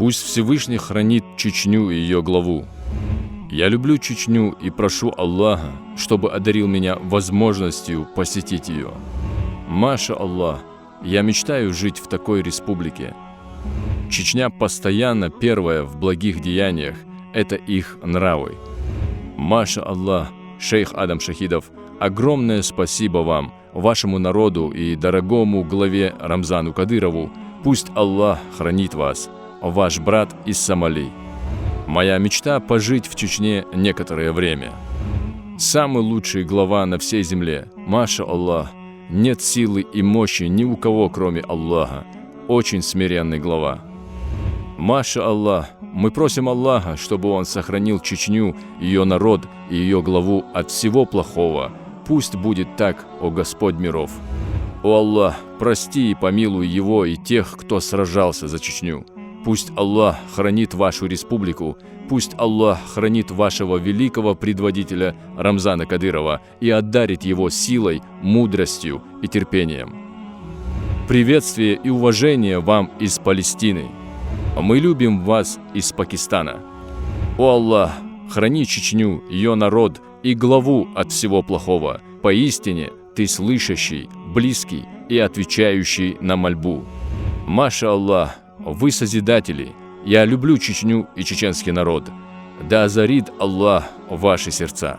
Пусть Всевышний хранит Чечню и ее главу. Я люблю Чечню и прошу Аллаха, чтобы одарил меня возможностью посетить ее. Маша Аллах, я мечтаю жить в такой республике. Чечня постоянно первая в благих деяниях, это их нравы. Маша Аллах, шейх Адам Шахидов, огромное спасибо вам, вашему народу и дорогому главе Рамзану Кадырову. Пусть Аллах хранит вас, ваш брат из Сомали. Моя мечта пожить в Чечне некоторое время. Самый лучший глава на всей земле, Маша Аллах. Нет силы и мощи ни у кого, кроме Аллаха. Очень смиренный глава. Маша Аллах, мы просим Аллаха, чтобы Он сохранил Чечню, ее народ и ее главу от всего плохого. Пусть будет так, о Господь миров. О Аллах, прости и помилуй его и тех, кто сражался за Чечню. Пусть Аллах хранит вашу республику, пусть Аллах хранит вашего великого предводителя Рамзана Кадырова и одарит его силой, мудростью и терпением. Приветствие и уважение вам из Палестины. Мы любим вас из Пакистана. О Аллах, храни Чечню, ее народ и главу от всего плохого. Поистине, Ты слышащий, близкий и отвечающий на мольбу. Маша Аллах, вы созидатели. Я люблю Чечню и чеченский народ. Да озарит Аллах ваши сердца.